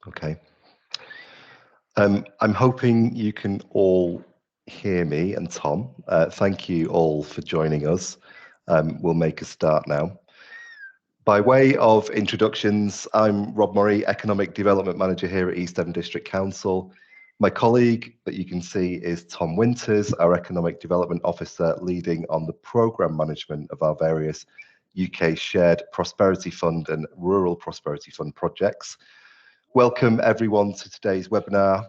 Okay. I'm hoping you can all hear me and Tom. Thank you all for joining us. We'll make a start now. By way of introductions, I'm Rob Murray, Economic Development Manager here at East Devon District Council. My colleague that you can see is Tom Winters, our Economic Development Officer, leading on the programme management of our various UK Shared Prosperity Fund and Rural Prosperity Fund projects. Welcome everyone to today's webinar.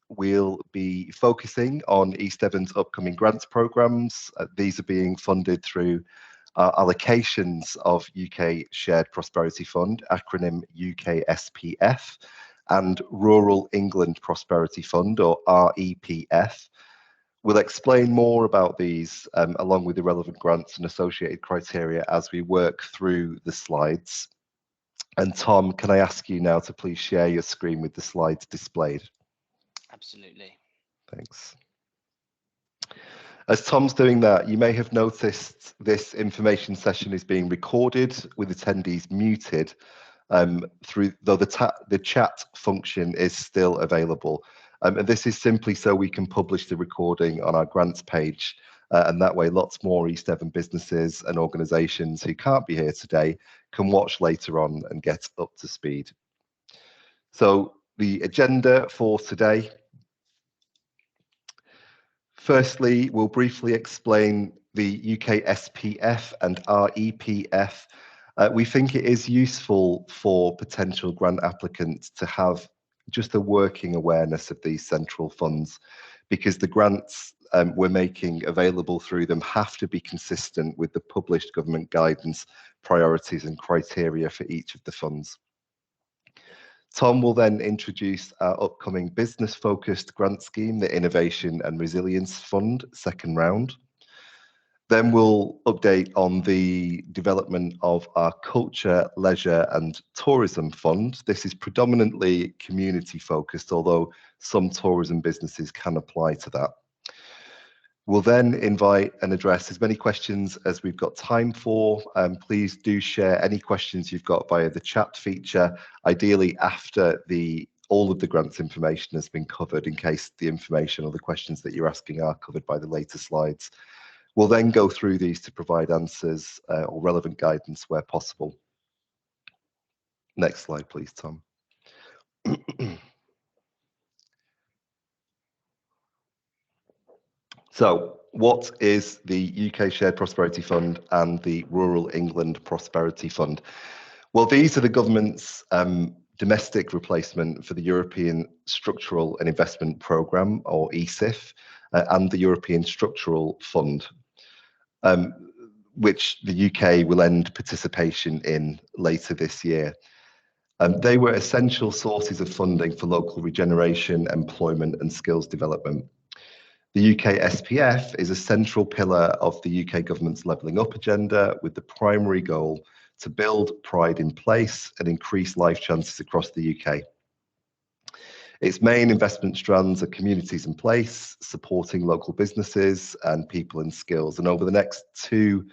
We'll be focusing on East Devon's upcoming grants programmes. These are being funded through allocations of UK Shared Prosperity Fund, acronym UKSPF, and Rural England Prosperity Fund, or REPF. We'll explain more about these along with the relevant grants and associated criteria as we work through the slides. And Tom, can I ask you now to please share your screen with the slides displayed? Absolutely. Thanks. As Tom's doing that, you may have noticed this information session is being recorded with attendees muted, though the chat function is still available. And this is simply so we can publish the recording on our grants page. And that way, lots more East Devon businesses and organisations who can't be here today can watch later on and get up to speed. So the agenda for today. Firstly, we'll briefly explain the UK SPF and REPF. We think it is useful for potential grant applicants to have just a working awareness of these central funds, because the grants we're making available through them have to be consistent with the published government guidance, priorities and criteria for each of the funds. Tom will then introduce our upcoming business-focused grant scheme, the Innovation and Resilience Fund, second round. Then we'll update on the development of our Culture, Leisure and Tourism Fund. This is predominantly community-focused, although some tourism businesses can apply to that. We'll then invite and address as many questions as we've got time for. Please do share any questions you've got via the chat feature, ideally after all of the grants information has been covered, in case the information or the questions that you're asking are covered by the later slides. We'll then go through these to provide answers or relevant guidance where possible. Next slide, please, Tom. So, what is the UK Shared Prosperity Fund and the Rural England Prosperity Fund? Well, these are the government's domestic replacement for the European Structural and Investment Programme, or ESIF, and the European Structural Fund, which the UK will end participation in later this year. They were essential sources of funding for local regeneration, employment and skills development. The UK SPF is a central pillar of the UK government's levelling up agenda, with the primary goal to build pride in place and increase life chances across the UK. Its main investment strands are communities in place, supporting local businesses and people and skills. And over the next 2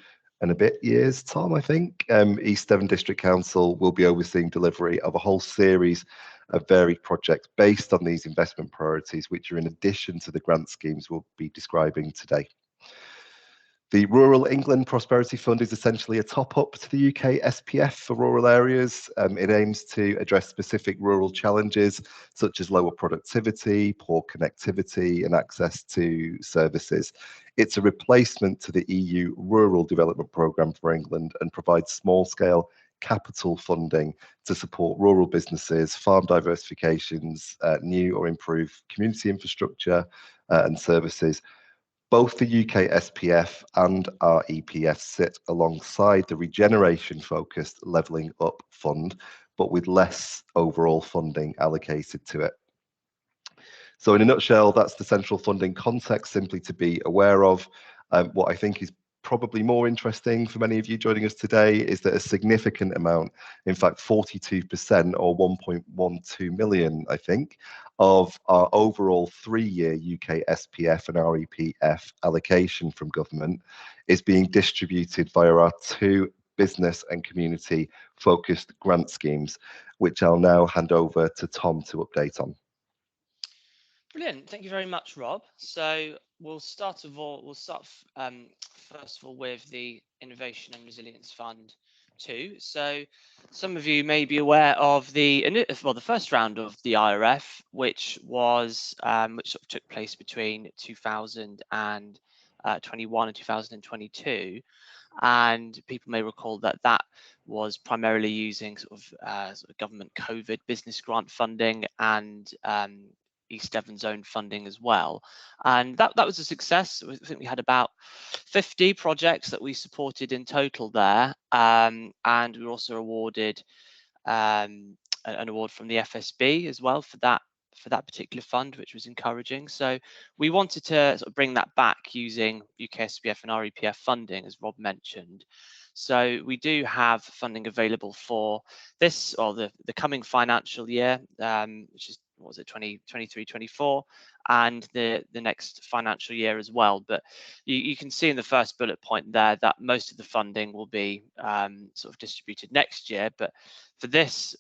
and a bit years, Tom, I think, East Devon District Council will be overseeing delivery of a whole series of varied projects based on these investment priorities, which are in addition to the grant schemes we'll be describing today. The Rural England Prosperity Fund is essentially a top-up to the UK SPF for rural areas. It aims to address specific rural challenges such as lower productivity, poor connectivity and access to services. It's a replacement to the EU Rural Development Programme for England and provides small-scale capital funding to support rural businesses, farm diversifications, new or improved community infrastructure and services. Both the UK SPF and REPF sit alongside the regeneration-focused Levelling Up Fund, but with less overall funding allocated to it. So in a nutshell, that's the central funding context, simply to be aware of. What I think is probably more interesting for many of you joining us today is that a significant amount, in fact 42% or 1.12 million, I think, of our overall 3-year UK SPF and REPF allocation from government is being distributed via our 2 business and community focused grant schemes, which I'll now hand over to Tom to update on. Brilliant. Thank you very much, Rob. So we'll start first of all with the Innovation and Resilience Fund 2. So some of you may be aware of the first round of the IRF, which sort of took place between 2021 and 2022. And people may recall that that was primarily using sort of government COVID business grant funding and East Devon's own funding as well. And that was a success. I think we had about 50 projects that we supported in total there. And we were also awarded an award from the FSB as well for that particular fund, which was encouraging. So we wanted to sort of bring that back using UKSPF and REPF funding, as Rob mentioned. So we do have funding available for this or the coming financial year, which is, what was it, 2023-24, and the next financial year as well. But you can see in the first bullet point there that most of the funding will be sort of distributed next year. But for this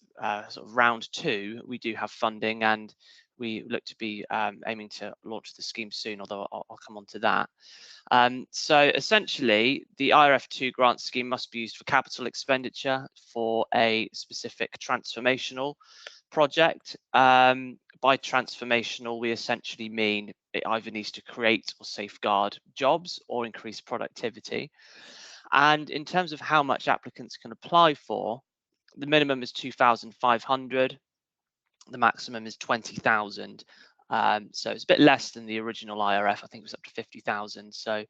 sort of round 2, we do have funding, and we look to be aiming to launch the scheme soon, although I'll come on to that. So essentially, the IRF2 grant scheme must be used for capital expenditure for a specific transformational project. By transformational, we essentially mean it either needs to create or safeguard jobs or increase productivity. And in terms of how much applicants can apply for, the minimum is 2,500. The maximum is 20,000. So it's a bit less than the original IRF. I think it was up to 50,000. So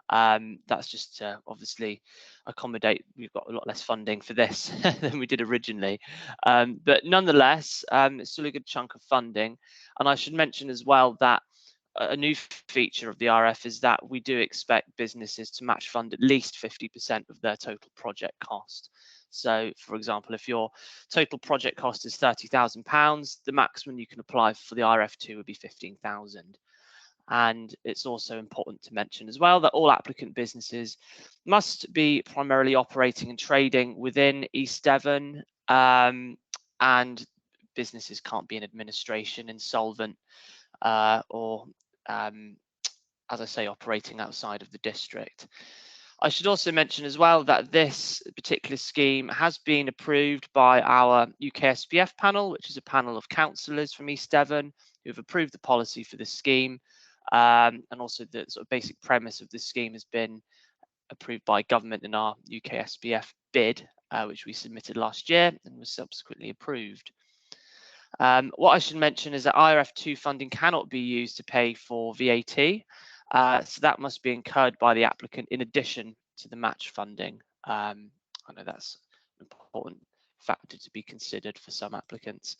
that's just to obviously accommodate. We've got a lot less funding for this than we did originally. But nonetheless, it's still a good chunk of funding. And I should mention as well that a new feature of the RF is that we do expect businesses to match fund at least 50% of their total project cost. So, for example, if your total project cost is £30,000, the maximum you can apply for the IRF2 would be 15,000. And it's also important to mention as well that all applicant businesses must be primarily operating and trading within East Devon, and businesses can't be in administration, insolvent, or as I say, operating outside of the district. I should also mention as well that this particular scheme has been approved by our UKSPF panel, which is a panel of councillors from East Devon who have approved the policy for the scheme. And also the sort of basic premise of this scheme has been approved by government in our UKSPF bid, which we submitted last year and was subsequently approved. What I should mention is that IRF2 funding cannot be used to pay for VAT. So that must be incurred by the applicant in addition to the match funding. I know that's an important factor to be considered for some applicants.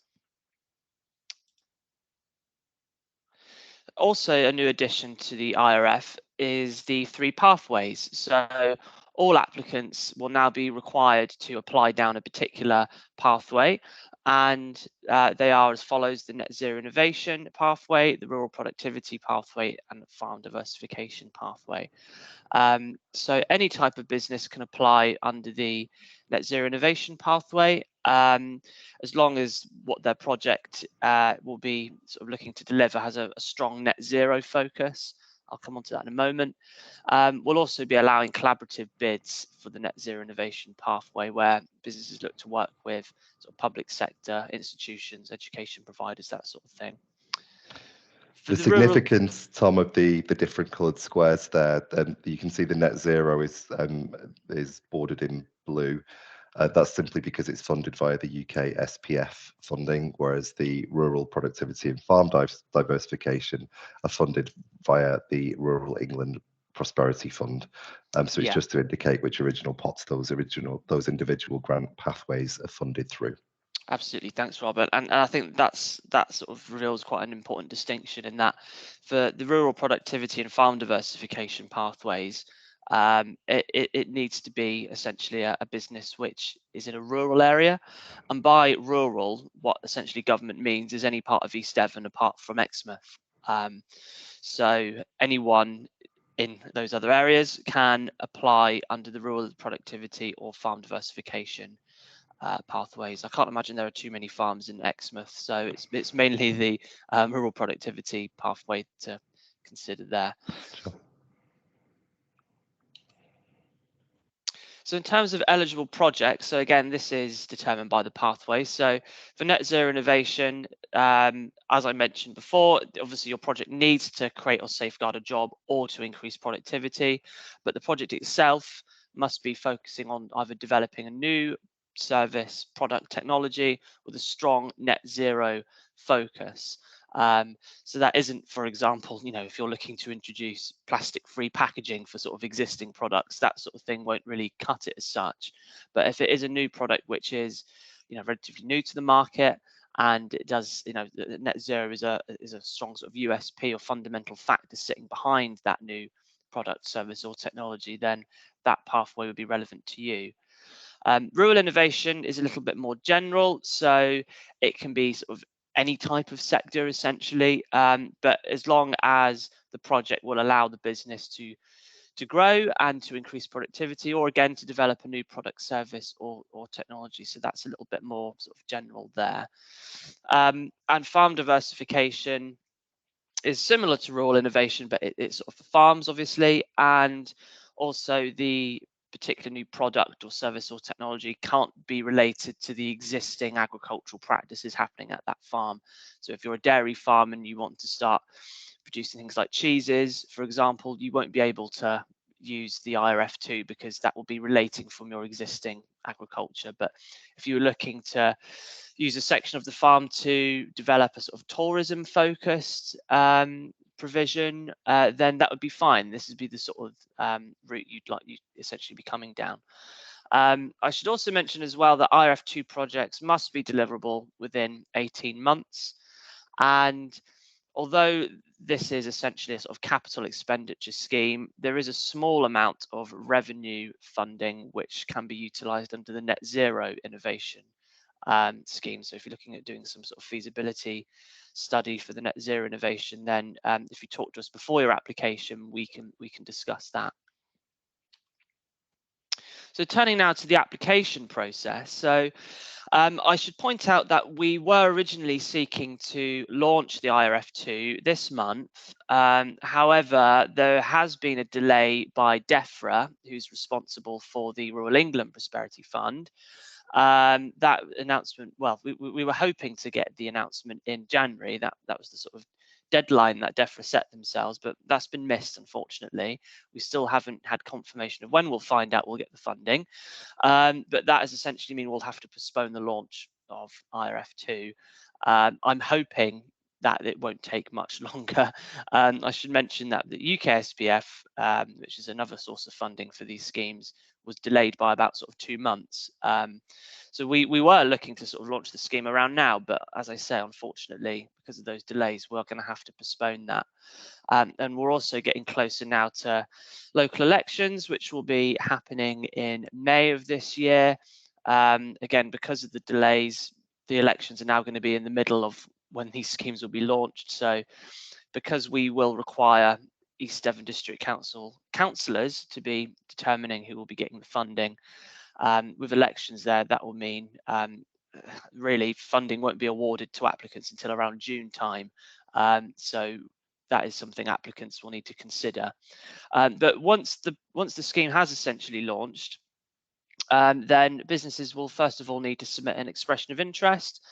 Also, a new addition to the IRF is the 3 pathways. So all applicants will now be required to apply down a particular pathway, and they are as follows: the Net Zero Innovation pathway, the Rural Productivity pathway, and the Farm Diversification pathway. So any type of business can apply under the Net Zero Innovation pathway, as long as what their project will be sort of looking to deliver has a strong net zero focus. I'll come on to that in a moment. We'll also be allowing collaborative bids for the Net Zero Innovation pathway, where businesses look to work with sort of public sector, institutions, education providers, that sort of thing. The significance, Tom, of the different coloured squares there, you can see the net zero is bordered in blue. That's simply because it's funded via the UKSPF funding, whereas the rural productivity and farm diversification are funded via the Rural England Prosperity Fund. So it's just to indicate which original pots those individual grant pathways are funded through. Absolutely, thanks, Robert. And I think that sort of reveals quite an important distinction in that for the rural productivity and farm diversification pathways, it needs to be essentially a business which is in a rural area. And by rural, what essentially government means is any part of East Devon apart from Exmouth. So anyone in those other areas can apply under the rural productivity or farm diversification pathways. I can't imagine there are too many farms in Exmouth, so it's mainly the rural productivity pathway to consider there. Sure. So in terms of eligible projects, so again, this is determined by the pathway. So for net zero innovation, as I mentioned before, obviously your project needs to create or safeguard a job or to increase productivity, but the project itself must be focusing on either developing a new service, product, technology with a strong net zero focus. So that isn't, for example, if you're looking to introduce plastic-free packaging for sort of existing products, that sort of thing won't really cut it as such. But if it is a new product which is, relatively new to the market, and it does, net zero is a strong sort of USP or fundamental factor sitting behind that new product, service, or technology, then that pathway would be relevant to you. Rural innovation is a little bit more general, so it can be sort of any type of sector essentially, but as long as the project will allow the business to grow and to increase productivity, or again to develop a new product, service, or technology. So that's a little bit more sort of general there. And farm diversification is similar to rural innovation, but it's sort of for farms, obviously, and also the particular new product or service or technology can't be related to the existing agricultural practices happening at that farm. So if you're a dairy farm and you want to start producing things like cheeses, for example, you won't be able to use the IRF2 because that will be relating from your existing agriculture. But if you're looking to use a section of the farm to develop a sort of tourism focused provision, then that would be fine. This would be the sort of route you'd essentially be coming down. I should also mention as well that IRF2 projects must be deliverable within 18 months. And although this is essentially a sort of capital expenditure scheme, there is a small amount of revenue funding which can be utilised under the net zero innovation scheme. So if you're looking at doing some sort of feasibility study for the net zero innovation, then if you talk to us before your application, we can discuss that. So turning now to the application process. So I should point out that we were originally seeking to launch the IRF2 this month. However, there has been a delay by DEFRA, who's responsible for the Rural England Prosperity Fund. That announcement, well, we were hoping to get the announcement in January. That was the sort of deadline that DEFRA set themselves, but that's been missed, unfortunately. We still haven't had confirmation of when we'll find out we'll get the funding, but that has essentially mean we'll have to postpone the launch of IRF2. I'm hoping that it won't take much longer. I should mention that the UKSPF, which is another source of funding for these schemes, was delayed by about sort of 2 months. So we were looking to sort of launch the scheme around now, but as I say, unfortunately, because of those delays, we're going to have to postpone that. And we're also getting closer now to local elections, which will be happening in May of this year. Again, because of the delays, the elections are now going to be in the middle of when these schemes will be launched. So because we will require East Devon District Council councillors to be determining who will be getting the funding, with elections there, that will mean really funding won't be awarded to applicants until around June time. So that is something applicants will need to consider. But once the scheme has essentially launched, then businesses will first of all need to submit an expression of interest.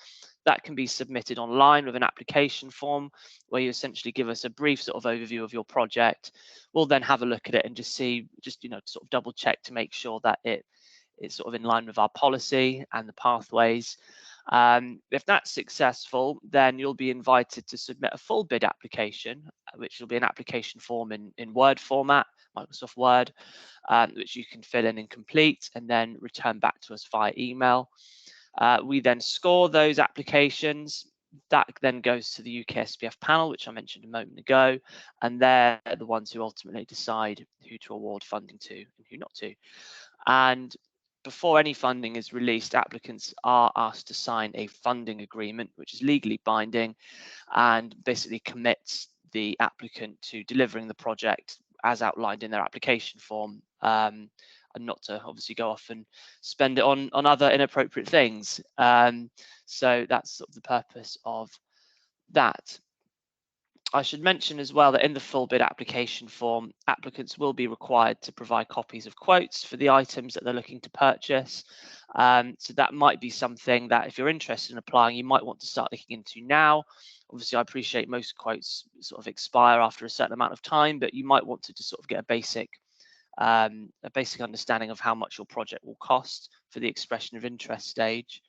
That can be submitted online with an application form where you essentially give us a brief sort of overview of your project. We'll then have a look at it and just sort of double check to make sure that it's sort of in line with our policy and the pathways. If that's successful, then you'll be invited to submit a full bid application, which will be an application form in Word format, Microsoft Word, which you can fill in and complete and then return back to us via email. We then score those applications. That then goes to the UKSPF panel, which I mentioned a moment ago, and they're the ones who ultimately decide who to award funding to and who not to. And before any funding is released, applicants are asked to sign a funding agreement, which is legally binding and basically commits the applicant to delivering the project as outlined in their application form, and not to obviously go off and spend it on other inappropriate things. So that's sort of the purpose of that. I should mention as well that in the full bid application form, applicants will be required to provide copies of quotes for the items that they're looking to purchase. So that might be something that if you're interested in applying, you might want to start looking into now. Obviously, I appreciate most quotes sort of expire after a certain amount of time, but you might want to just sort of get a basic understanding of how much your project will cost for the expression of interest stage.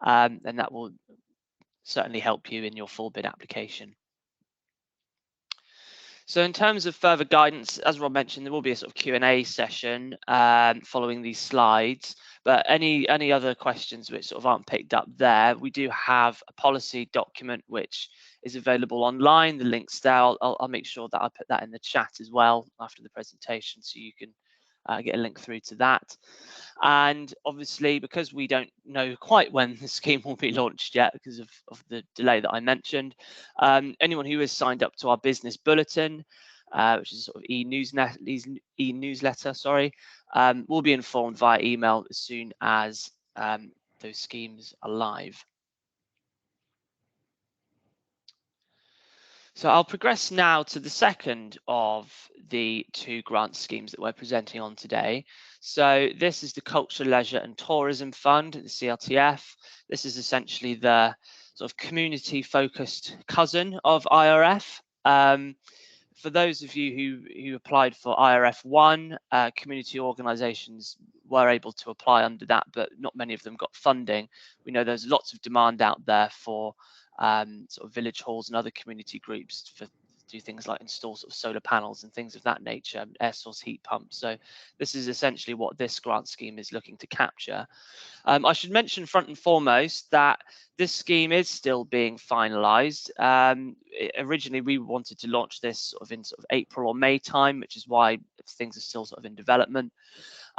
And that will certainly help you in your full bid application. So in terms of further guidance, as Rob mentioned, there will be a sort of Q&A session following these slides. But any other questions which sort of aren't picked up there, we do have a policy document which is available online. The link's there. I'll make sure that I put that in the chat as well after the presentation, so you can get a link through to that. And obviously, because we don't know quite when the scheme will be launched yet because of the delay that I mentioned, anyone who is signed up to our business bulletin, which is sort of e-newsletter, will be informed via email as soon as those schemes are live. So I'll progress now to the second of the two grant schemes that we're presenting on today. So this is the Culture, Leisure and Tourism Fund, the CLTF. This is essentially the sort of community-focused cousin of IRF. For those of you who applied for IRF 1, community organisations were able to apply under that, but not many of them got funding. We know there's lots of demand out there for sort of village halls and other community groups to do things like install sort of solar panels and things of that nature, air source heat pumps. So this is essentially what this grant scheme is looking to capture. I should mention front and foremost that this scheme is still being finalised. Originally, we wanted to launch this sort of April or May time, which is why things are still sort of in development.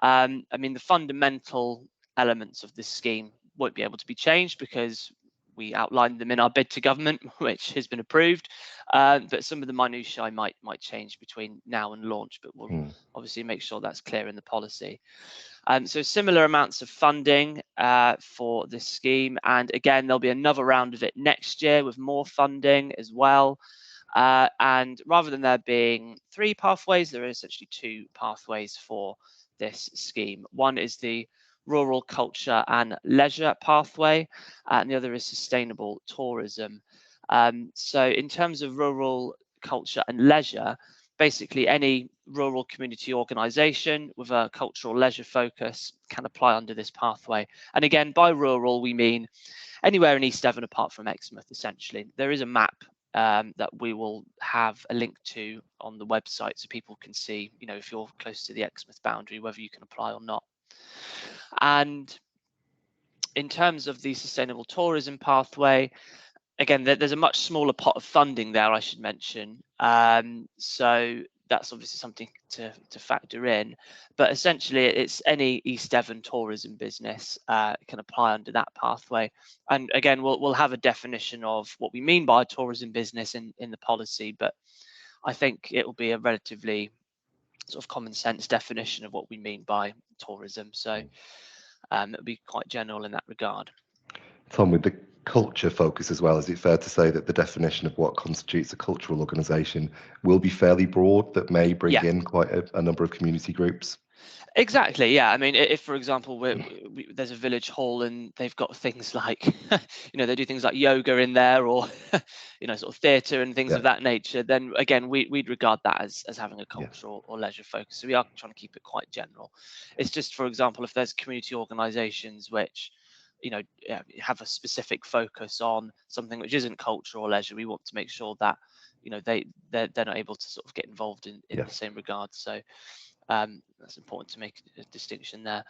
I mean, the fundamental elements of this scheme won't be able to be changed because we outlined them in our bid to government, which has been approved. But some of the minutiae might change between now and launch, but we'll obviously make sure that's clear in the policy. So similar amounts of funding for this scheme. And again, there'll be another round of it next year with more funding as well. And rather than there being 3 pathways, there are essentially 2 pathways for this scheme. One is the Rural Culture and Leisure pathway, and the other is Sustainable Tourism. So in terms of rural culture and leisure, basically any rural community organisation with a cultural leisure focus can apply under this pathway. And again, by rural, we mean anywhere in East Devon apart from Exmouth, essentially. There is a map that we will have a link to on the website so people can see, you know, if you're close to the Exmouth boundary, whether you can apply or not. And in terms of the Sustainable Tourism pathway, again, there's a much smaller pot of funding there, I should mention. So that's obviously something to factor in. But essentially, it's any East Devon tourism business can apply under that pathway. And again, we'll have a definition of what we mean by a tourism business in the policy, but I think it will be a relatively sort of common sense definition of what we mean by tourism. So it'll be quite general in that regard. Tom, with the culture focus as well, is it fair to say that the definition of what constitutes a cultural organisation will be fairly broad, that may bring in quite a number of community groups? Exactly, yeah. I mean, if, for example, there's a village hall and they've got things like, you know, they do things like yoga in there, or, you know, sort of theatre and things of that nature, then again, we'd regard that as having a cultural or leisure focus. So we are trying to keep it quite general. It's just, for example, if there's community organisations which, you know, have a specific focus on something which isn't cultural or leisure, we want to make sure that, you know, they're not able to sort of get involved in the same regard. So that's important to make a distinction there.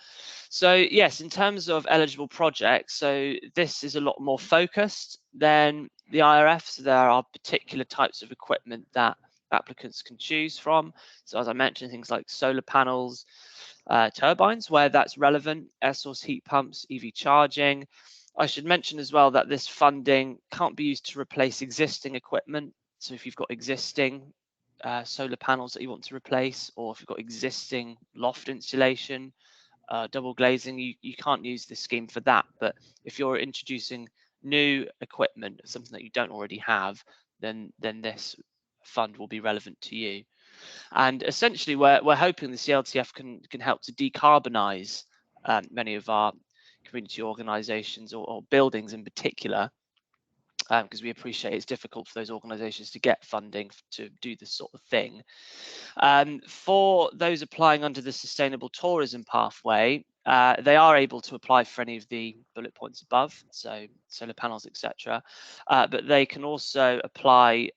So yes, in terms of eligible projects, so this is a lot more focused than the IRF. So there are particular types of equipment that applicants can choose from. So as I mentioned, things like solar panels, turbines, where that's relevant, air source heat pumps, EV charging. I should mention as well that this funding can't be used to replace existing equipment. So if you've got existing solar panels that you want to replace, or if you've got existing loft insulation, double glazing, you can't use this scheme for that. But if you're introducing new equipment, something that you don't already have, then this fund will be relevant to you. And essentially, we're hoping the CLTF can help to decarbonise many of our community organisations or buildings in particular, because we appreciate it's difficult for those organisations to get funding to do this sort of thing. For those applying under the Sustainable Tourism Pathway, they are able to apply for any of the bullet points above, so solar panels, etc. But they can also apply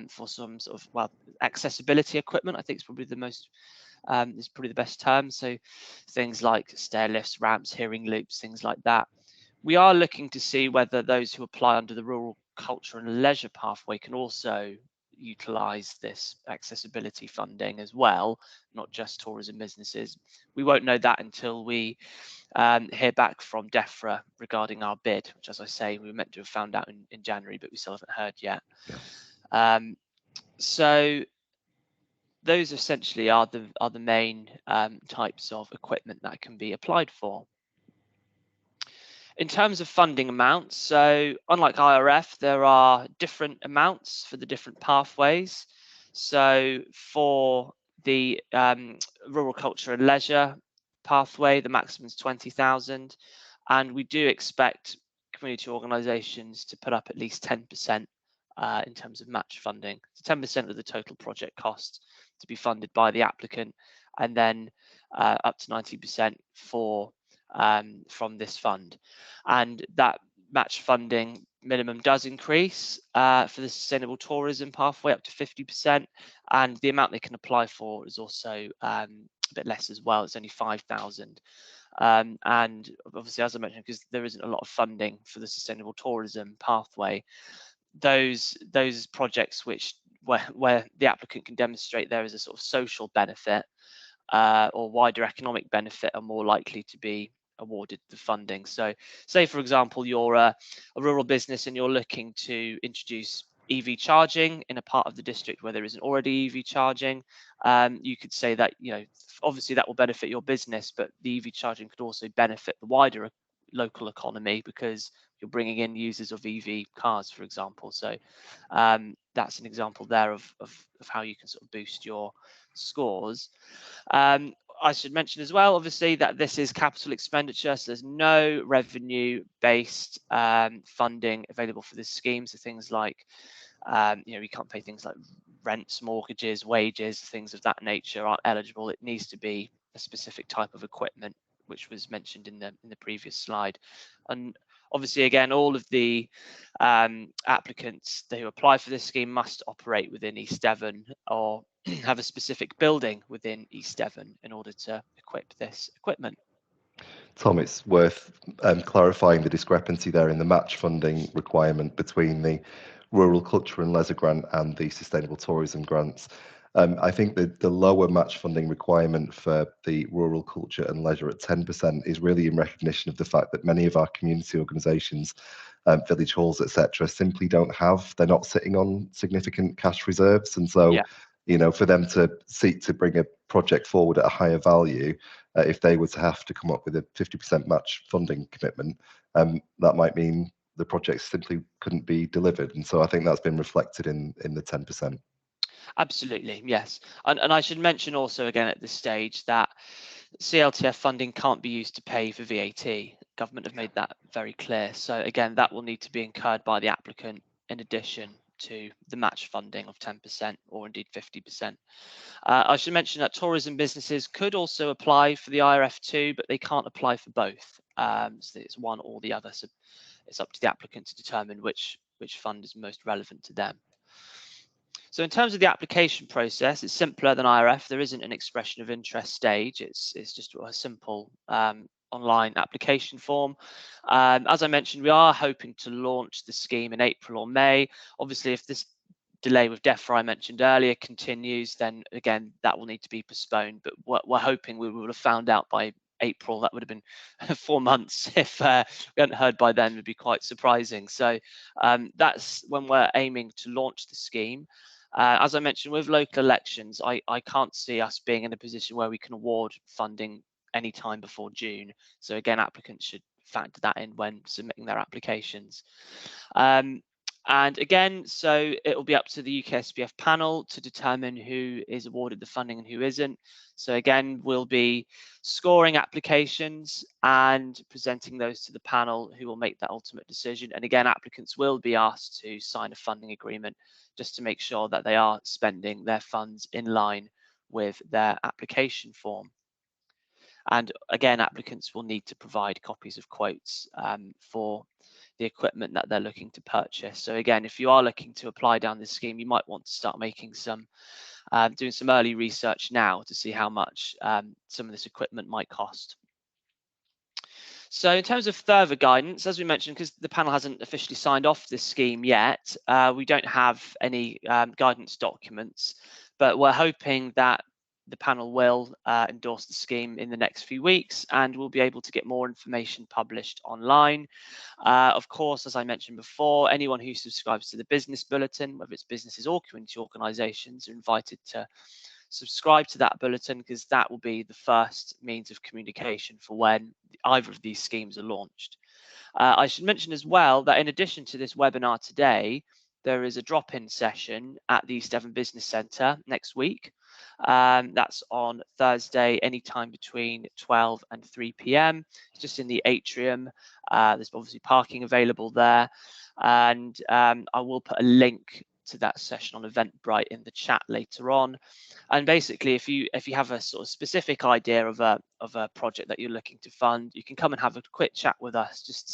for some sort of, well, accessibility equipment. I think it's probably the most is probably the best term. So things like stair lifts, ramps, hearing loops, things like that. We are looking to see whether those who apply under the Rural Culture and Leisure Pathway can also utilise this accessibility funding as well, not just tourism businesses. We won't know that until we hear back from DEFRA regarding our bid, which, as I say, we were meant to have found out in January, but we still haven't heard yet. Yeah. So those essentially are the main types of equipment that can be applied for. In terms of funding amounts, so unlike IRF, there are different amounts for the different pathways. So for the Rural Culture and Leisure pathway, the maximum is 20,000, and we do expect community organisations to put up at least 10% in terms of match funding. So 10% of the total project cost to be funded by the applicant, and then up to 90% for from this fund. And that match funding minimum does increase for the Sustainable Tourism Pathway up to 50%, and the amount they can apply for is also a bit less as well. It's only 5,000. And obviously, as I mentioned, because there isn't a lot of funding for the Sustainable Tourism Pathway, those projects where the applicant can demonstrate there is a sort of social benefit or wider economic benefit are more likely to be awarded the funding. So say, for example, you're a rural business and you're looking to introduce EV charging in a part of the district where there isn't already EV charging. You could say that, obviously that will benefit your business, but the EV charging could also benefit the wider local economy because you're bringing in users of EV cars, for example. So that's an example there of how you can sort of boost your scores. I should mention as well, obviously, that this is capital expenditure, so there's no revenue-based funding available for this scheme. So things like, you can't pay things like rents, mortgages, wages, things of that nature aren't eligible. It needs to be a specific type of equipment, which was mentioned in the previous slide. And obviously, again, all of the applicants who apply for this scheme must operate within East Devon or have a specific building within East Devon in order to equip this equipment. Tom, it's worth clarifying the discrepancy there in the match funding requirement between the Rural Culture and Leisure Grant and the Sustainable Tourism Grants. I think that the lower match funding requirement for the Rural Culture and Leisure at 10% is really in recognition of the fact that many of our community organisations, village halls, etc., simply don't have, they're not sitting on significant cash reserves. And so, for them to seek to bring a project forward at a higher value, if they were to have to come up with a 50% match funding commitment, that might mean the project simply couldn't be delivered. And so I think that's been reflected in the 10%. Absolutely, yes. And I should mention also again at this stage that CLTF funding can't be used to pay for VAT. Government have made that very clear. So again, that will need to be incurred by the applicant in addition to the match funding of 10% or indeed 50%. I should mention that tourism businesses could also apply for the IRF2, but they can't apply for both. So it's one or the other. So it's up to the applicant to determine which fund is most relevant to them. So in terms of the application process, it's simpler than IRF. There isn't an expression of interest stage. It's just a simple online application form. As I mentioned, we are hoping to launch the scheme in April or May. Obviously, if this delay with DEFRA I mentioned earlier continues, then again, that will need to be postponed. But we're hoping we will have found out by April. That would have been 4 months. If we hadn't heard by then, it would be quite surprising. So that's when we're aiming to launch the scheme. As I mentioned, with local elections, I can't see us being in a position where we can award funding any time before June. So again, applicants should factor that in when submitting their applications. And again, so it will be up to the UKSPF panel to determine who is awarded the funding and who isn't. So again, we'll be scoring applications and presenting those to the panel, who will make that ultimate decision. And again, applicants will be asked to sign a funding agreement just to make sure that they are spending their funds in line with their application form. And again, applicants will need to provide copies of quotes for the equipment that they're looking to purchase. So again, if you are looking to apply down this scheme, you might want to start making some, doing some early research now to see how much some of this equipment might cost. So in terms of further guidance, as we mentioned, because the panel hasn't officially signed off this scheme yet, we don't have any guidance documents, but we're hoping that the panel will endorse the scheme in the next few weeks, and we'll be able to get more information published online. Of course, as I mentioned before, anyone who subscribes to the business bulletin, whether it's businesses or community organisations, are invited to subscribe to that bulletin, because that will be the first means of communication for when either of these schemes are launched. I should mention as well that in addition to this webinar today, there is a drop-in session at the East Devon Business Centre next week. That's on Thursday, anytime between 12 and 3 p.m. It's just in the atrium. There's obviously parking available there. And I will put a link to that session on Eventbrite in the chat later on. And basically, if you have a sort of specific idea of a project that you're looking to fund, you can come and have a quick chat with us just to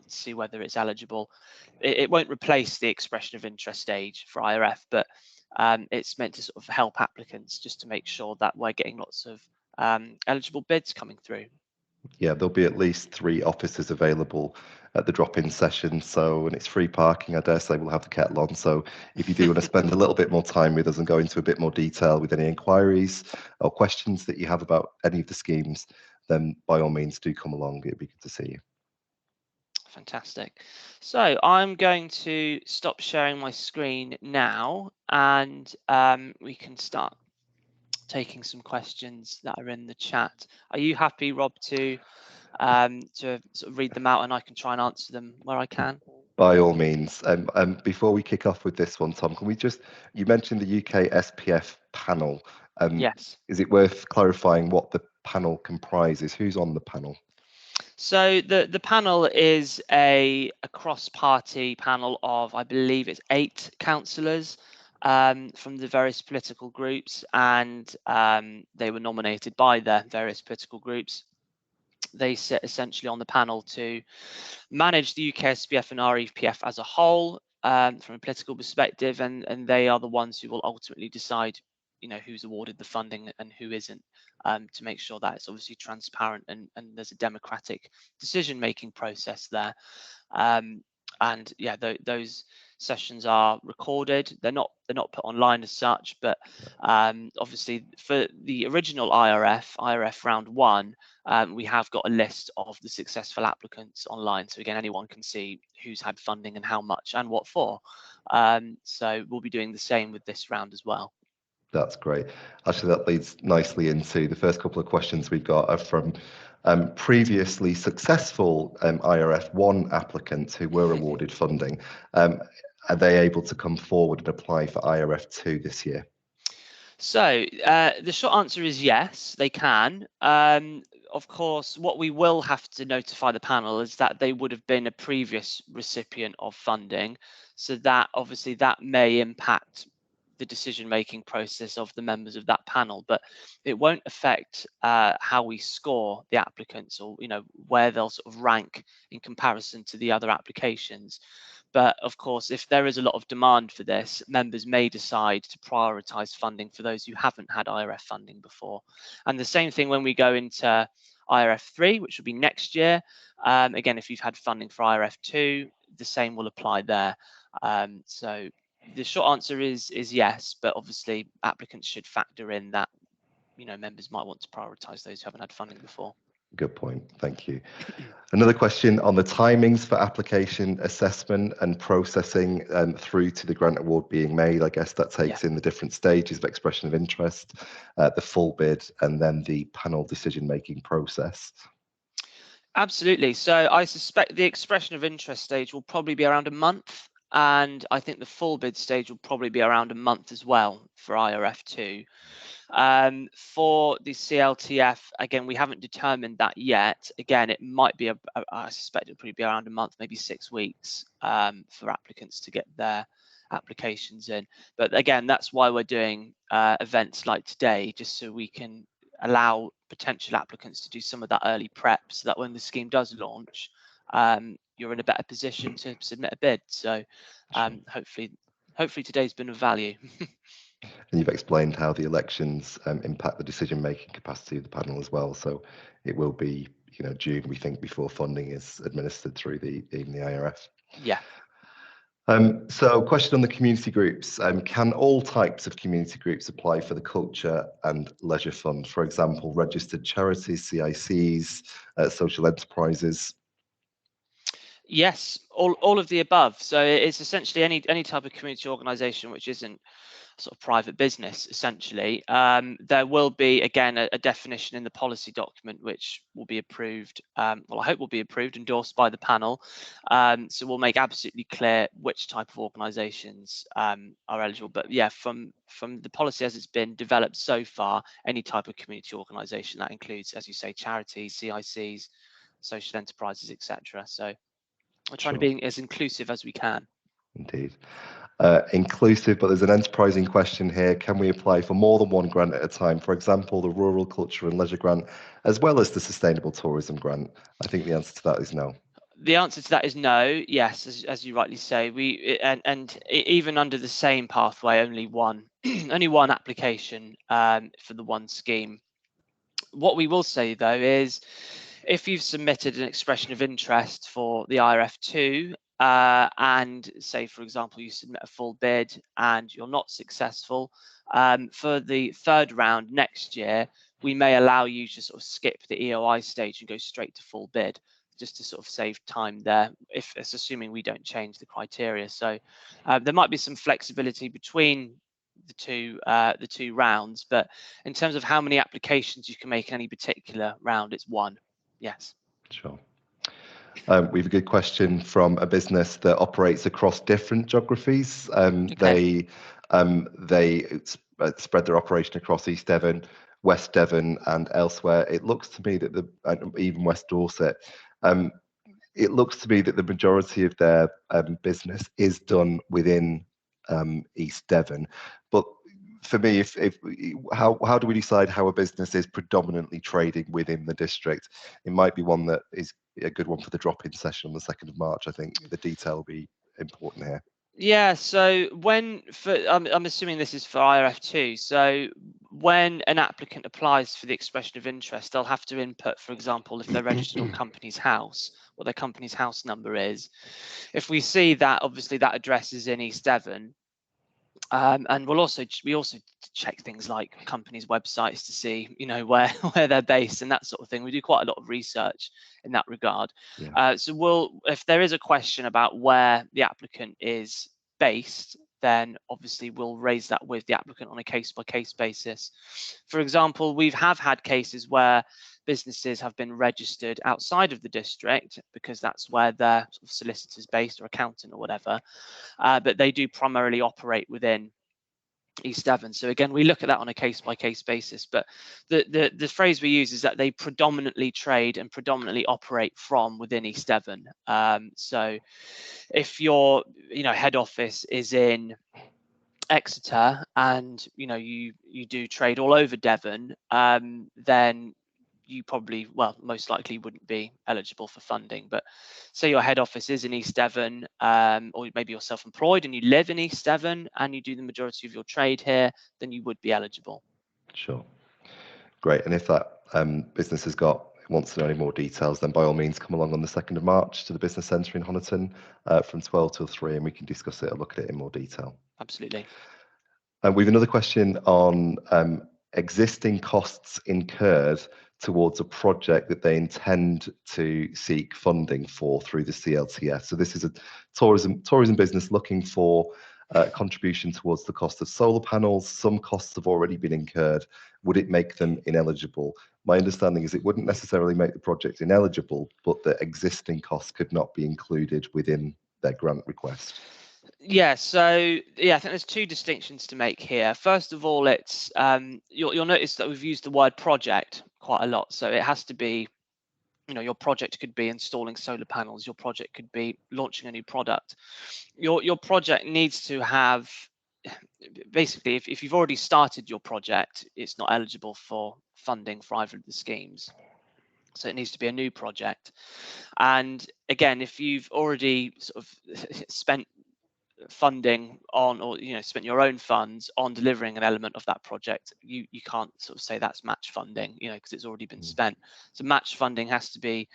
see whether it's eligible. It won't replace the expression of interest stage for IRF, but it's meant to sort of help applicants just to make sure that we're getting lots of eligible bids coming through. Yeah, there'll be at least 3 officers available at the drop-in session. So, and it's free parking, I dare say we'll have the kettle on. So if you do want to spend a little bit more time with us and go into a bit more detail with any inquiries or questions that you have about any of the schemes, then by all means do come along. It'd be good to see you. Fantastic. So I'm going to stop sharing my screen now, and we can start taking some questions that are in the chat. Are you happy, Rob, to sort of read them out, and I can try and answer them where I can? By all means. Before we kick off with this one, Tom, can we just, you mentioned the UKSPF panel. Yes. Is it worth clarifying what the panel comprises? Who's on the panel? So the panel is a cross-party panel of, I believe it's 8 councillors from the various political groups, and they were nominated by their various political groups. They sit essentially on the panel to manage the UKSPF and REPF as a whole from a political perspective, and they are the ones who will ultimately decide, who's awarded the funding and who isn't, to make sure that it's obviously transparent and there's a democratic decision-making process there. And yeah, those sessions are recorded. They're not put online as such, but obviously for the original IRF round 1, we have got a list of the successful applicants online. So again, anyone can see who's had funding and how much and what for. So we'll be doing the same with this round as well. That's great. Actually, that leads nicely into the first couple of questions we've got are from previously successful IRF1 applicants who were awarded funding. Are they able to come forward and apply for IRF2 this year? So the short answer is yes, they can. Of course, what we will have to notify the panel is that they would have been a previous recipient of funding. So that obviously that may impact the decision-making process of the members of that panel, but it won't affect how we score the applicants, or where they'll sort of rank in comparison to the other applications. But of course, if there is a lot of demand for this, members may decide to prioritise funding for those who haven't had IRF funding before. And the same thing when we go into IRF3, which will be next year. Again, if you've had funding for IRF2, the same will apply there. So the short answer is yes, but obviously applicants should factor in that members might want to prioritise those who haven't had funding before. Good point. Thank you. Another question on the timings for application, assessment and processing through to the grant award being made. I guess that takes in the different stages of expression of interest, the full bid, and then the panel decision-making process. Absolutely. So I suspect the expression of interest stage will probably be around a month, and I think the full bid stage will probably be around a month as well for IRF2. For the CLTF, again, we haven't determined that yet. Again, it might be, I suspect it'll probably be around a month, maybe 6 weeks for applicants to get their applications in. But again, that's why we're doing events like today, just so we can allow potential applicants to do some of that early prep, so that when the scheme does launch, you're in a better position to submit a bid. So hopefully today's been of value. And you've explained how the elections impact the decision-making capacity of the panel as well. So it will be, June, we think, before funding is administered through even the IRF. Yeah. So question on the community groups. Can all types of community groups apply for the Culture and Leisure Fund? For example, registered charities, CICs, social enterprises? Yes, all of the above. So it's essentially any type of community organisation which isn't sort of private business, essentially. There will be, again, a definition in the policy document which will be approved, well, I hope will be approved, endorsed by the panel. So we'll make absolutely clear which type of organisations are eligible. But yeah, from the policy as it's been developed so far, any type of community organisation, that includes, as you say, charities, CICs, social enterprises, etc. So we're trying to be as inclusive as we can. Indeed. Inclusive, but there's an enterprising question here. Can we apply for more than one grant at a time? For example, the Rural Culture and Leisure Grant, as well as the Sustainable Tourism Grant? I think the answer to that is no. The answer to that is no. Yes, as you rightly say, and even under the same pathway, only one application for the one scheme. What we will say though is, if you've submitted an expression of interest for the IRF2 and say, for example, you submit a full bid and you're not successful, for the third round next year, we may allow you to sort of skip the EOI stage and go straight to full bid, just to sort of save time there, if it's assuming we don't change the criteria. So there might be some flexibility between the two rounds, but in terms of how many applications you can make in any particular round, it's one. Yes. Sure. We have a good question from a business that operates across different geographies. Okay. They spread their operation across East Devon, West Devon, and elsewhere. It looks to me that even West Dorset. It looks to me that the majority of their business is done within East Devon, but for me, how do we decide how a business is predominantly trading within the district? It might be one that is a good one for the drop-in session on the 2nd of March. I think the detail will be important here. Yeah, so I'm assuming this is for IRF2. So when an applicant applies for the expression of interest, they'll have to input, for example, if they're registered on Companies House, what their Companies House number is. If we see that, obviously that address is in East Devon. And we also check things like companies' websites to see, where they're based and that sort of thing. We do quite a lot of research in that regard. Yeah. So if there is a question about where the applicant is based, then obviously we'll raise that with the applicant on a case-by-case basis. For example, we have had cases where businesses have been registered outside of the district because that's where their sort of solicitor's based or accountant or whatever, but they do primarily operate within East Devon. So again, we look at that on a case-by-case basis, but the phrase we use is that they predominantly trade and predominantly operate from within East Devon. So if your head office is in Exeter and you do trade all over Devon, then you probably, most likely wouldn't be eligible for funding. But say your head office is in East Devon, or maybe you're self-employed and you live in East Devon and you do the majority of your trade here, then you would be eligible. Sure. Great. And if that business wants to know any more details, then by all means come along on the 2nd of March to the business centre in Honiton from 12 till 3, and we can discuss it and look at it in more detail. Absolutely. We have another question on existing costs incurred towards a project that they intend to seek funding for through the CLTF. So this is a tourism business looking for contribution towards the cost of solar panels. Some costs have already been incurred. Would it make them ineligible? My understanding is it wouldn't necessarily make the project ineligible, but the existing costs could not be included within their grant request. Yeah, so yeah, I think there's two distinctions to make here. First of all, it's you'll notice that we've used the word project quite a lot. So it has to be, your project could be installing solar panels. Your project could be launching a new product. Your project needs to have, basically, if you've already started your project, it's not eligible for funding for either of the schemes. So it needs to be a new project. And again, if you've already sort of spent funding on, or spent your own funds on delivering an element of that project, you can't sort of say that's match funding, because it's already been spent. So match funding has to be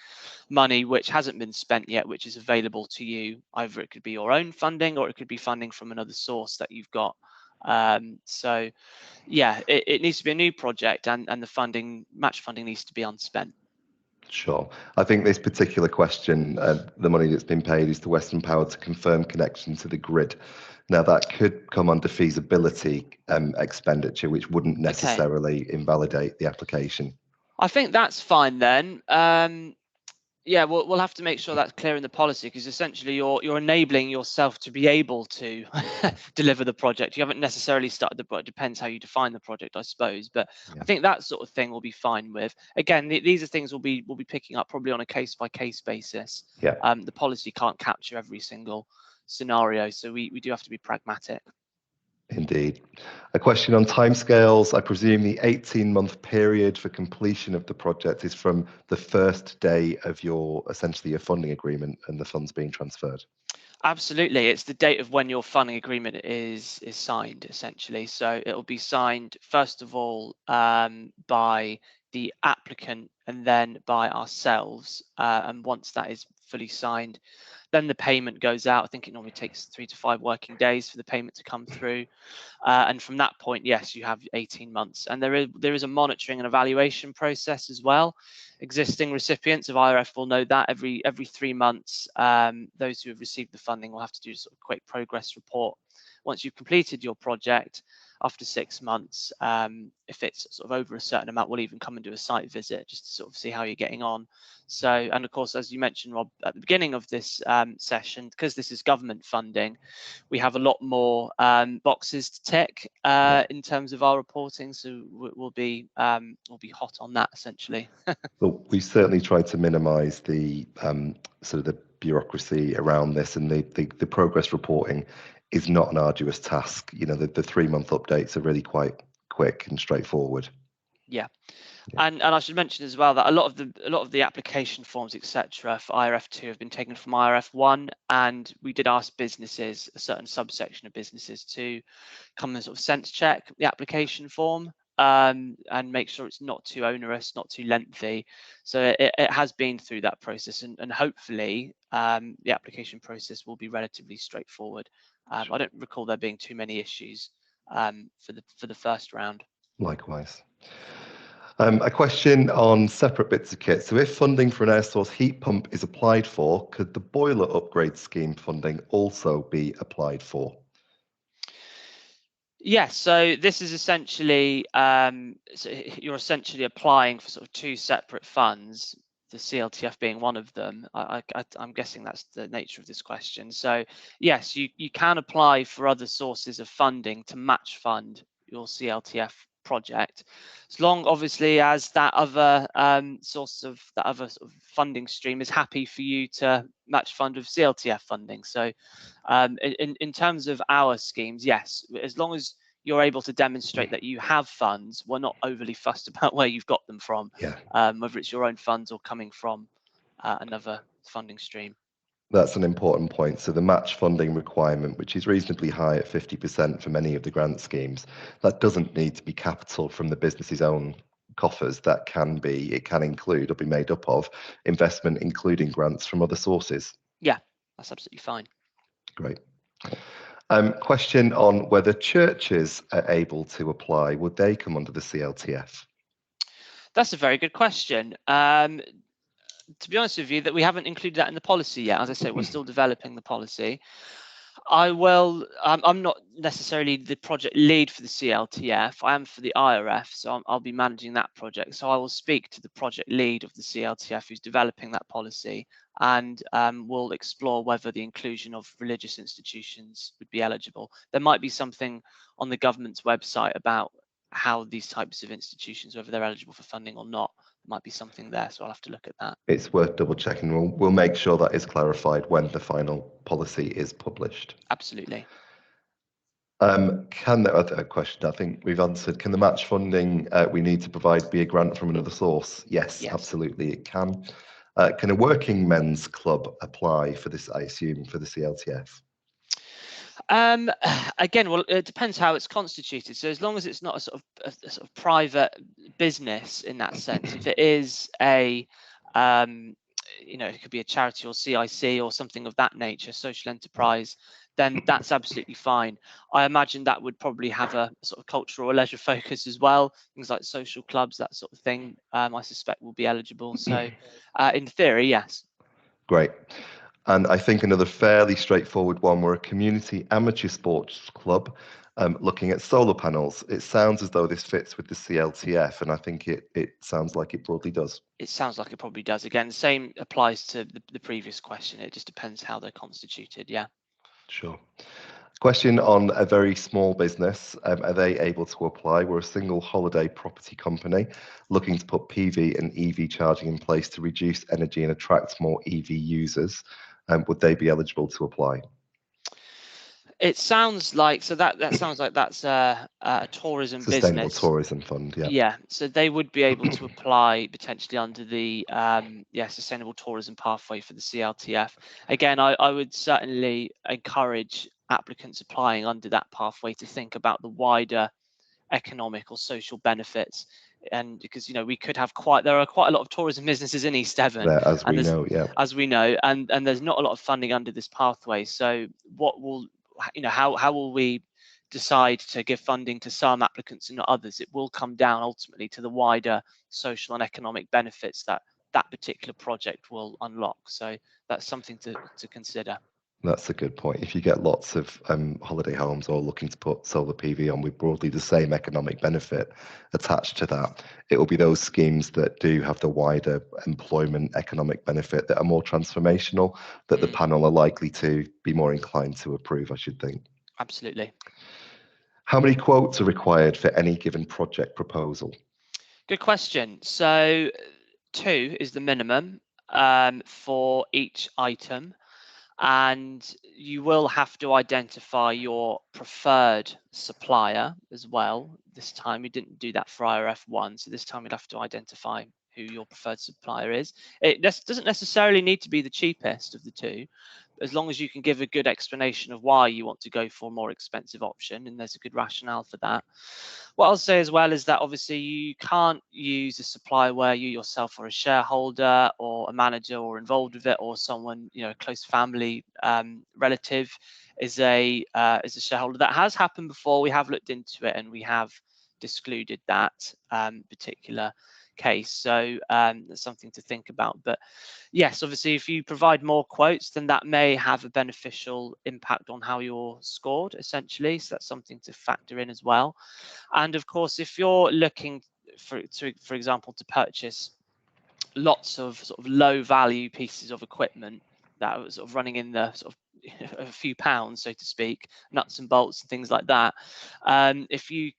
money which hasn't been spent yet, which is available to you. Either it could be your own funding, or it could be funding from another source that you've got. So yeah, it needs to be a new project, and the match funding needs to be unspent. Sure. I think this particular question, the money that's been paid is to Western Power to confirm connection to the grid. Now, that could come under feasibility expenditure, which wouldn't necessarily invalidate the application. I think that's fine then. Yeah, we'll have to make sure that's clear in the policy, because essentially you're enabling yourself to be able to deliver the project. You haven't necessarily started the project. Depends how you define the project, I suppose. But yeah, I think that sort of thing we'll be fine with. Again, these are things we'll be picking up probably on a case-by-case basis. Yeah. The policy can't capture every single scenario, so we do have to be pragmatic. Indeed. A question on timescales. I presume the 18-month period for completion of the project is from the first day of essentially your funding agreement and the funds being transferred. Absolutely, it's the date of when your funding agreement is signed, essentially. So it'll be signed first of all by the applicant and then by ourselves. And once that is fully signed, then the payment goes out. I think it normally takes 3 to 5 working days for the payment to come through. And from that point, yes, you have 18 months. And there is a monitoring and evaluation process as well. Existing recipients of IRF will know that every 3 months, those who have received the funding will have to do a sort of quick progress report. Once you've completed your project, after 6 months, if it's sort of over a certain amount, we'll even come and do a site visit just to sort of see how you're getting on. So, and of course, as you mentioned, Rob, at the beginning of this session, because this is government funding, we have a lot more boxes to tick in terms of our reporting. So we'll be hot on that, essentially. Well, we certainly tried to minimise the sort of the bureaucracy around this, and the progress reporting is not an arduous task. The 3-month updates are really quite quick and straightforward. Yeah. And I should mention as well that a lot of the application forms, etc., for IRF2 have been taken from IRF1, and we did ask businesses, a certain subsection of businesses, to come and sort of sense check the application form and make sure it's not too onerous, not too lengthy. So it has been through that process, and hopefully the application process will be relatively straightforward. I don't recall there being too many issues for the first round. Likewise. A question on separate bits of kit. So if funding for an air source heat pump is applied for, could the boiler upgrade scheme funding also be applied for? Yes, so this is essentially, so you're essentially applying for sort of 2 separate funds, the CLTF being one of them. I'm guessing that's the nature of this question. So yes, you can apply for other sources of funding to match fund your CLTF project, as long obviously as that other sort of funding stream is happy for you to match fund with CLTF funding. So in terms of our schemes, yes, as long as you're able to demonstrate that you have funds, we're not overly fussed about where you've got them from, whether it's your own funds or coming from another funding stream. That's an important point. So the match funding requirement, which is reasonably high at 50% for many of the grant schemes, that doesn't need to be capital from the business's own coffers. It can include or be made up of investment, including grants from other sources. Yeah, that's absolutely fine. Great. Question on whether churches are able to apply. Would they come under the CLTF? That's a very good question. To be honest with you, that we haven't included that in the policy yet. As I say, we're still developing the policy. I'm not necessarily the project lead for the CLTF. I am for the IRF, so I'll be managing that project. So I will speak to the project lead of the CLTF who's developing that policy, and we'll explore whether the inclusion of religious institutions would be eligible. There might be something on the government's website about how these types of institutions, whether they're eligible for funding or not. There might be something there, so I'll have to look at that. It's worth double checking. We'll make sure that is clarified when the final policy is published. Absolutely. Can the other question, I think we've answered, can the match funding we need to provide be a grant from another source? Yes. Absolutely it can. Can a working men's club apply for this, I assume, for the CLTF? Again, well, it depends how it's constituted. So as long as it's not a sort of private business in that sense, if it is a it could be a charity or CIC or something of that nature, social enterprise, then that's absolutely fine. I imagine that would probably have a sort of cultural or leisure focus as well. Things like social clubs, that sort of thing, I suspect will be eligible. So in theory, yes. Great. And I think another fairly straightforward one, we're a community amateur sports club looking at solar panels. It sounds as though this fits with the CLTF, and I think it sounds like it broadly does. It sounds like it probably does. Again, the same applies to the previous question. It just depends how they're constituted. Yeah. Sure. Question on a very small business. Are they able to apply? We're a single holiday property company looking to put PV and EV charging in place to reduce energy and attract more EV users. Would they be eligible to apply? It sounds like, so that sounds like that's a tourism Sustainable business. Tourism Fund, yeah. Yeah, so they would be able to apply potentially under the Sustainable Tourism Pathway for the CLTF. Again, I would certainly encourage applicants applying under that pathway to think about the wider economic or social benefits, and because we could have there are quite a lot of tourism businesses in East Devon, There, as we know, yeah. As we know, and there's not a lot of funding under this pathway. So what will how will we decide to give funding to some applicants and not others? It will come down ultimately to the wider social and economic benefits that particular project will unlock. So that's something to consider. That's a good point. If you get lots of holiday homes all looking to put solar PV on with broadly the same economic benefit attached to that, it will be those schemes that do have the wider employment economic benefit that are more transformational that the panel are likely to be more inclined to approve, I should think. Absolutely. How many quotes are required for any given project proposal? Good question. So 2 is the minimum for each item. And you will have to identify your preferred supplier as well. This time we didn't do that for IRF1, so this time we'd have to identify who your preferred supplier is. It doesn't necessarily need to be the cheapest of the 2, as long as you can give a good explanation of why you want to go for a more expensive option, and there's a good rationale for that. What I'll say as well is that obviously you can't use a supplier where you yourself are a shareholder or a manager or involved with it, or someone, a close family relative is a shareholder. That has happened before. We have looked into it and we have excluded that particular case. So that's something to think about. But yes, obviously, if you provide more quotes, then that may have a beneficial impact on how you're scored, essentially. So that's something to factor in as well. And of course, if you're looking for example, to purchase lots of sort of low value pieces of equipment that are sort of running in the sort of a few pounds, so to speak, nuts and bolts and things like that, if you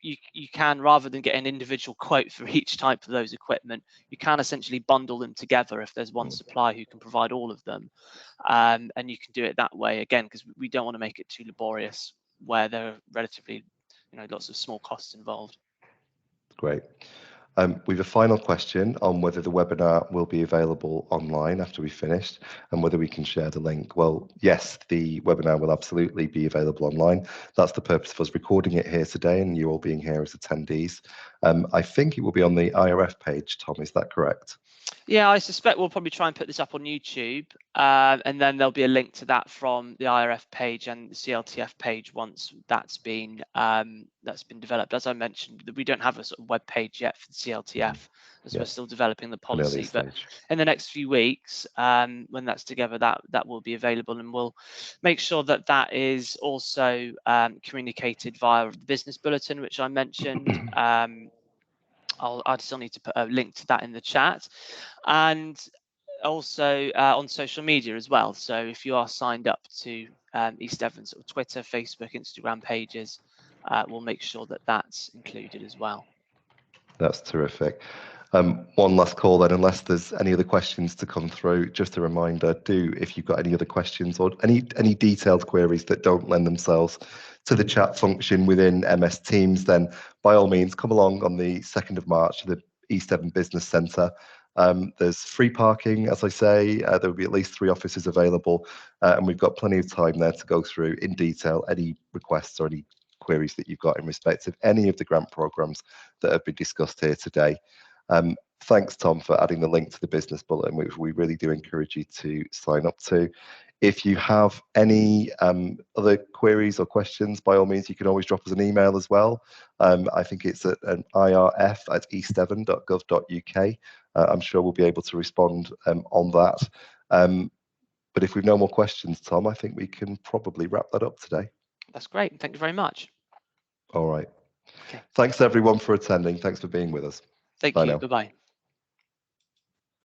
can, rather than get an individual quote for each type of those equipment, you can essentially bundle them together if there's one supplier who can provide all of them, and you can do it that way, again, because we don't want to make it too laborious where there are relatively lots of small costs involved. Great. We have a final question on whether the webinar will be available online after we finished and whether we can share the link. Well, yes, the webinar will absolutely be available online. That's the purpose of us recording it here today and you all being here as attendees. I think it will be on the IRF page, Tom, is that correct? Yeah, I suspect we'll probably try and put this up on YouTube, and then there'll be a link to that from the IRF page and the CLTF page once that's been developed. As I mentioned, we don't have a sort of web page yet for the CLTF, as Yeah. we're still developing the An early policy. But stage. in the next few weeks, when that's together, that will be available, and we'll make sure that that is also communicated via the business bulletin, which I mentioned. I still need to put a link to that in the chat, and also on social media as well. So if you are signed up to East Devon sort of Twitter, Facebook, Instagram pages, we'll make sure that that's included as well. That's terrific. One last call then, unless there's any other questions to come through. Just a reminder, if you've got any other questions or any detailed queries that don't lend themselves to the chat function within MS Teams, then by all means come along on the 2nd of March to the East Devon Business Centre. There's free parking, as I say. There will be at least 3 offices available, and we've got plenty of time there to go through in detail any requests or any queries that you've got in respect of any of the grant programs that have been discussed here today. Thanks, Tom, for adding the link to the business bulletin, which we really do encourage you to sign up to. If you have any other queries or questions, by all means, you can always drop us an email as well. I think it's at an irf@eastdevon.gov.uk. I'm sure we'll be able to respond on that. But if we've no more questions, Tom, I think we can probably wrap that up today. That's great. Thank you very much. All right. Okay. Thanks, everyone, for attending. Thanks for being with us. Thank Bye you. now. Bye-bye.